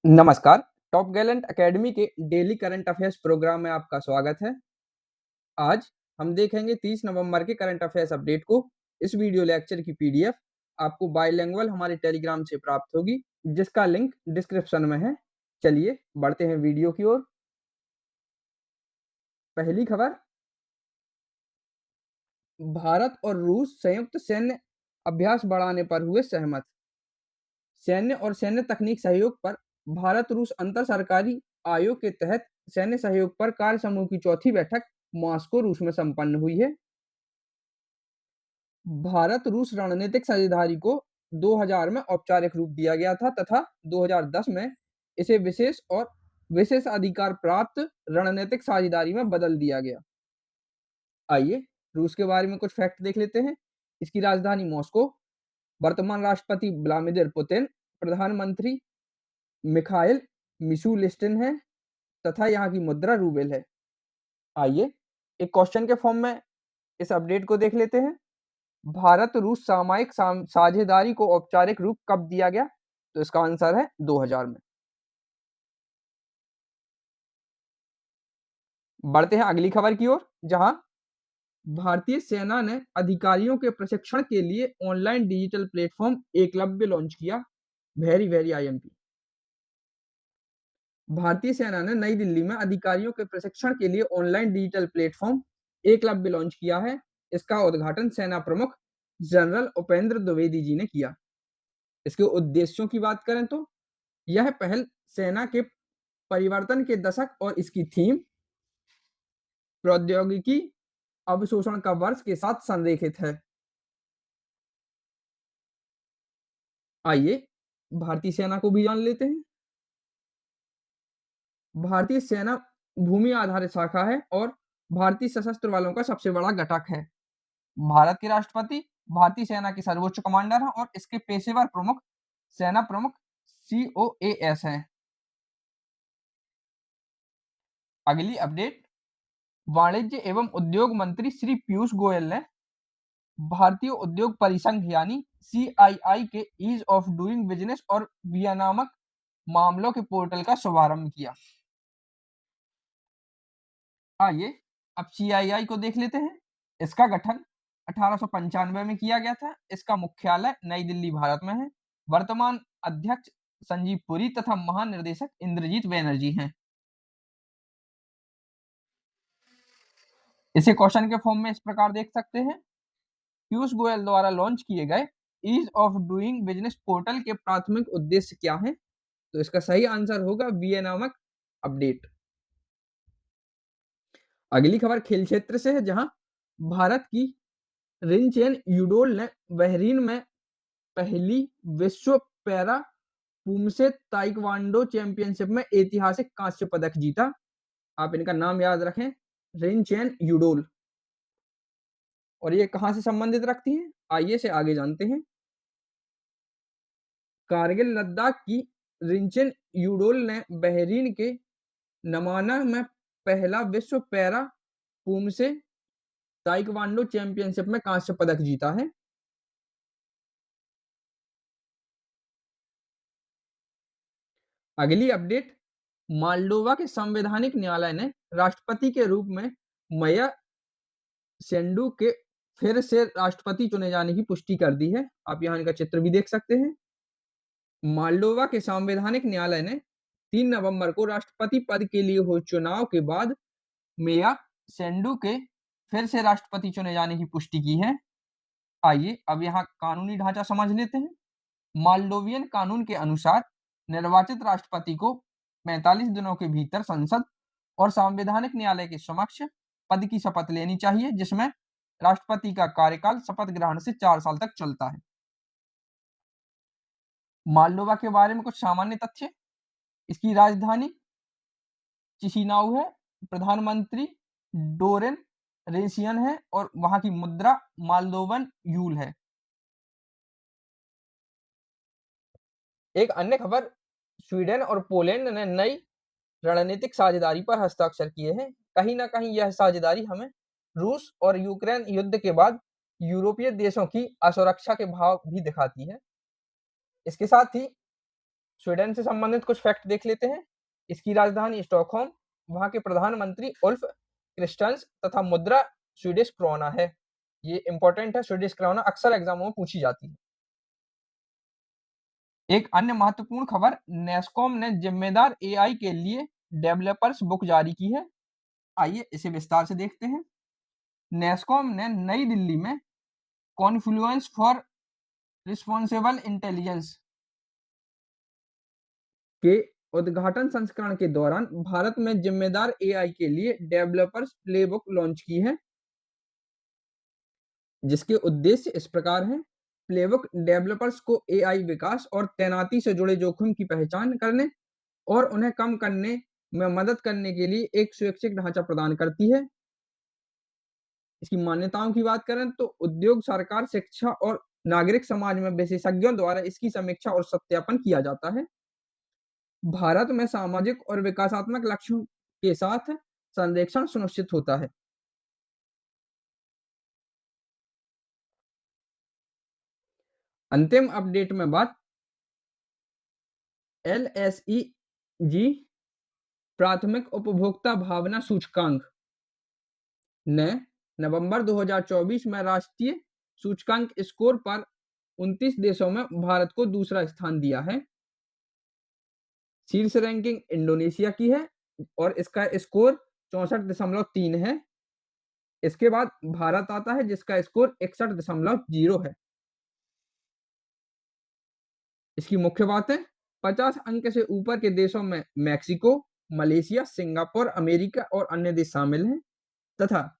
नमस्कार, top Gallant academy के daily current affairs programme में आपका स्वागत है। आज हम देखेंगे 30 नवंबर के करंट अफेयर्स अपडेट को। इस वीडियो लेक्चर की पीडीएफ आपको बाइलिंगुअल हमारे टेलीग्राम से प्राप्त होगी, जिसका लिंक डिस्क्रिप्शन में है। चलिए बढ़ते हैं वीडियो की ओर। पहली खबर, भारत और रूस संयुक्त सैन्य अभ्यास बढ़ाने पर हुए सहमत। सैन्य और सैन्य तकनीक सहयोग पर भारत रूस अंतर सरकारी आयोग के तहत सैन्य सहयोग पर कार्य समूह की चौथी बैठक मॉस्को रूस में संपन्न हुई है। भारत रूस रणनीतिक साझेदारी को 2000 में औपचारिक रूप दिया गया था तथा 2010 में इसे विशेष और विशेष अधिकार प्राप्त रणनीतिक साझेदारी में बदल दिया गया। आइए रूस के बारे में कुछ फैक्ट देख लेते हैं। इसकी राजधानी मॉस्को, वर्तमान राष्ट्रपति व्लादिमीर पुतिन, प्रधानमंत्री मिखाइल मिशुस्तिन है तथा यहाँ की मुद्रा रूबेल है। आइए एक क्वेश्चन के फॉर्म में इस अपडेट को देख लेते हैं। भारत रूस सामरिक साझेदारी को औपचारिक रूप कब दिया गया? तो इसका आंसर है 2000 में। बढ़ते हैं अगली खबर की ओर, जहां भारतीय सेना ने अधिकारियों के प्रशिक्षण के लिए online digital platform Eklavya launch किया। Very IMP. भारतीय सेना ने नई दिल्ली में अधिकारियों के प्रशिक्षण के लिए online digital platform Eklavya launch किया है। इसका उद्घाटन सेना प्रमुख जनरल उपेंद्र द्विवेदी जी ने किया। इसके उद्देश्यों की बात करें तो यह पहल सेना के परिवर्तन के दशक और इसकी थीम प्रौद्योगिकी अवशोषण का वर्ष के साथ संरेखित है। आइए भारतीय सेना को भी जान लेते हैं। भारतीय सेना भूमि आधारित शाखा है और भारतीय सशस्त्र बलों का सबसे बड़ा घटक है। भारत के राष्ट्रपति भारतीय सेना के सर्वोच्च कमांडर हैं और इसके पेशेवर प्रमुख सेना प्रमुख COAS हैं। अगली अपडेट, वाणिज्य एवं उद्योग मंत्री श्री पीयूष गोयल ने भारतीय उद्योग परिसंघ यानी CII के ईज ऑफ डूइंग बिजनेस और विनियामक मामलों के पोर्टल का शुभारंभ किया। आइए अब CII को देख लेते हैं। इसका गठन 1895 में किया गया था। इसका मुख्यालय नई दिल्ली भारत में है। वर्तमान अध्यक्ष संजीव पुरी तथा महानिर्देशक इंद्रजीत बैनर्जी हैं। इसे क्वेश्चन के फॉर्म में इस प्रकार देख सकते हैं। पीयूष गोयल द्वारा लॉन्च किए गए ease of doing business portal के प्राथमिक उद्देश्य क्या है? तो इसका सही आंसर होगा विनियामक अपडेट। अगली खबर खेल क्षेत्र से है, जहां भारत की रिनचेन यूडोल ने बहरीन में पहली विश्व पैरा पूमसे ताइक्वांडो चैंपियनशिप में ऐतिहासिक कांस्य पदक जीता। आप इनका नाम याद रखें, रिनचेन यूडोल। और ये कहां से संबंधित रखती हैं? आइए से आगे जानते हैं। कारगिल लद्दाख की रिनचेन यूडोल ने बहरीन के नमाना में पहला विश्व पैरा पूमसे ताइक्वांडो चैंपियनशिप में कांस्य पदक जीता है। अगली अपडेट, मालडोवा के संवैधानिक न्यायालय ने राष्ट्रपति के रूप में माया सेंडू के फिर से राष्ट्रपति चुने जाने की पुष्टि कर दी है। आप यहाँ इनका चित्र भी देख सकते हैं। मालडोवा के संवैधानिक न्यायालय ने 3 नवंबर को राष्ट्रपति पद के लिए हुए चुनाव के बाद माया सेंडू के फिर से राष्ट्रपति चुने जाने की पुष्टि की है। आइए अब यहाँ कानूनी ढांचा समझ लेते हैं। मालडोवियन कानून के अनुसार निर्वाचित राष्ट्रपति को 45 दिनों के भीतर संसद और संवैधानिक न्यायालय के समक्ष पद की शपथ लेनी चाहिए, जिसमें राष्ट्रपति का कार्यकाल शपथ ग्रहण से 4 साल तक चलता है। मालडोवा के बारे में कुछ सामान्य तथ्य। इसकी राजधानी चिशिनाउ है। प्रधानमंत्री डोरेन रेसियन है और वहां की मुद्रा मालदोवन यूल है। एक अन्य खबर, स्वीडन और पोलैंड ने नई रणनीतिक साझेदारी पर हस्ताक्षर किए हैं। कहीं ना कहीं यह साझेदारी हमें रूस और यूक्रेन युद्ध के बाद यूरोपीय देशों की असुरक्षा के भाव भी दिखाती है। इसके साथ ही स्वीडन से संबंधित कुछ फैक्ट देख लेते हैं। इसकी राजधानी स्टॉकहोम, वहां के प्रधानमंत्री उल्फ क्रिस्टन्स तथा मुद्रा स्वीडिश क्रोना है। ये इंपॉर्टेंट है, स्वीडिश क्रोना अक्सर एग्जामों में पूछी जाती है। एक अन्य महत्वपूर्ण खबर, नेस्कॉम ने जिम्मेदार एआई के लिए डेवलपर्स बुक जारी की है। आइए इसे विस्तार से देखते हैं। नेस्कॉम ने नई दिल्ली में कॉन्फ्लुएंस फॉर रिस्पॉन्सिबल इंटेलिजेंस के उद्घाटन संस्करण के दौरान भारत में जिम्मेदार एआई के लिए डेवलपर्स प्लेबुक लॉन्च की है, जिसके उद्देश्य इस प्रकार हैं। प्लेबुक डेवलपर्स को एआई विकास और तैनाती से जुड़े जोखिम की पहचान करने और उन्हें कम करने में मदद करने के लिए एक स्वैच्छिक ढांचा प्रदान करती है। इसकी मान्यताओं की बात करें तो उद्योग, सरकार, शिक्षा और नागरिक समाज में विशेषज्ञों द्वारा इसकी समीक्षा और सत्यापन किया जाता है। भारत में सामाजिक और विकासात्मक लक्ष्यों के साथ संरक्षण सुनिश्चित होता है। अंतिम अपडेट में बात LSEG प्राथमिक उपभोक्ता भावना सूचकांक ने नवंबर 2024 में राष्ट्रीय सूचकांक स्कोर पर 29 देशों में भारत को दूसरा स्थान दिया है। शीर्ष रैंकिंग इंडोनेशिया की है और इसका स्कोर 64.3 है। इसके बाद भारत आता है जिसका स्कोर 61.0 है। इसकी मुख्य बातें, 50 अंक से ऊपर के देशों में मैक्सिको, मलेशिया, सिंगापुर, अमेरिका और अन्य देश शामिल हैं तथा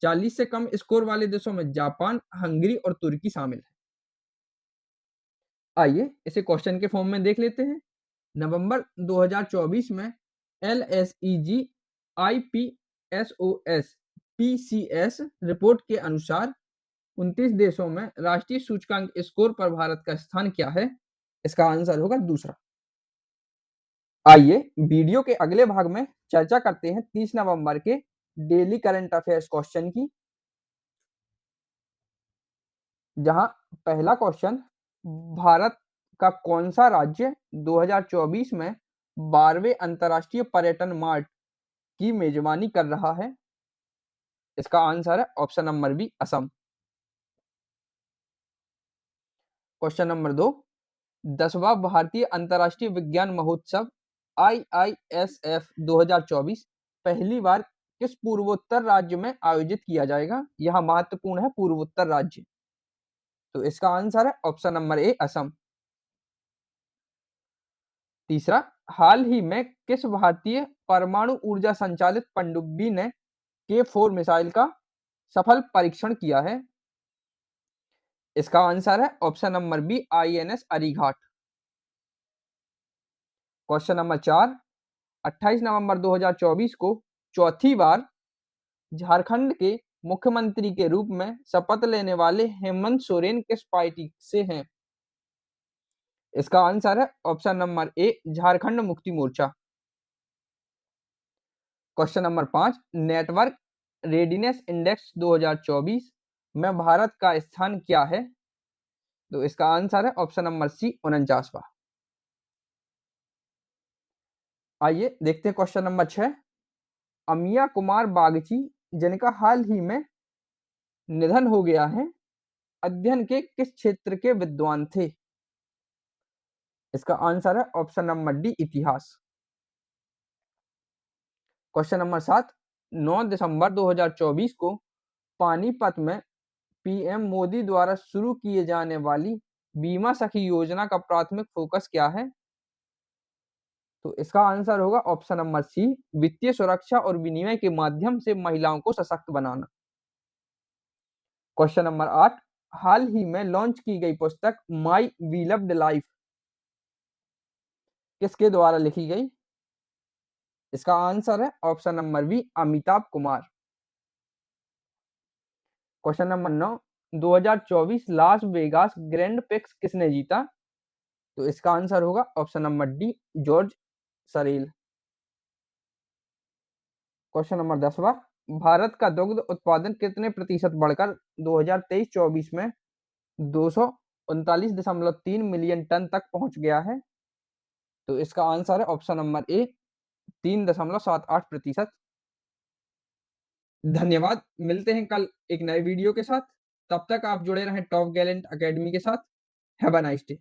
40 से कम स्कोर वाले देशों में जापान, हंगरी और तुर्की शामिल है। आइए इसे क्वेश्चन के फॉर्म में देख लेते हैं। नवंबर 2024 में LSEG IPSOS PCS रिपोर्ट के अनुसार 29 देशों में राष्ट्रीय सूचकांक स्कोर पर भारत का स्थान क्या है? इसका आंसर होगा दूसरा। आइए वीडियो के अगले भाग में चर्चा करते हैं 30 नवंबर के डेली करंट अफेयर्स क्वेश्चन की, जहां पहला क्वेश्चन, भारत का कौन सा राज्य 2024 में 12वें अंतर्राष्ट्रीय पर्यटन मार्ट की मेजबानी कर रहा है? इसका आंसर है option number B, Assam. Question number 2, 10वां भारतीय अंतर्राष्ट्रीय विज्ञान महोत्सव IISF 2024 पहली बार किस पूर्वोत्तर राज्य में आयोजित किया जाएगा? यह महत्वपूर्ण है, पूर्वोत्तर राज्य। तो इसका आंसर है ऑप्शन नंबर ए, असम। तीसरा, हाल ही में किस भारतीय परमाणु ऊर्जा संचालित पनडुब्बी ने K4 मिसाइल का सफल परीक्षण किया है? इसका आंसर है option number B, INS Arighaat. Question number 4, 28 नवंबर 2024 को चौथी बार झारखंड के मुख्यमंत्री के रूप में शपथ लेने वाले हेमंत सोरेन किस पार्टी से हैं? इसका आंसर है option number A, Jharkhand Mukti Morcha. Question number 5, network readiness index 2024 में भारत का स्थान क्या है? तो इसका आंसर है ऑप्शन नंबर सी, 49वां। आइए देखते हैं क्वेश्चन नंबर 6, अमिया कुमार बागची जिनका हाल ही में निधन हो गया है, अध्ययन के किस क्षेत्र के विद्वान थे? इसका आंसर है ऑप्शन नंबर डी, इतिहास। क्वेश्चन नंबर 7, 9 दिसंबर 2024 को पानीपत में पीएम मोदी द्वारा शुरू किए जाने वाली बीमा सखी योजना का प्राथमिक फोकस क्या है? तो इसका आंसर होगा ऑप्शन नंबर सी, वित्तीय सुरक्षा और विनिमय के माध्यम से महिलाओं को सशक्त बनाना। क्वेश्चन नंबर 8, हाल ही में लॉन्च की गई पुस्तक माई बिलव्ड लाइफ किसके द्वारा लिखी गई? इसका आंसर है option number B, Amitabh Kumar. Question number 9, 2024 Las Vegas grand prix किसने जीता? तो इसका आंसर होगा option number D, George Russell. Question number 10वां, भारत का दुग्ध उत्पादन कितने प्रतिशत बढ़कर 2023-24 में 239.3 मिलियन टन तक पहुंच गया है? तो इसका आंसर है ऑप्शन नंबर ए 3.78%। धन्यवाद, मिलते हैं कल एक नए वीडियो के साथ। तब तक आप जुड़े रहें टॉप गैलेंट अकेडमी के साथ। Have a nice day.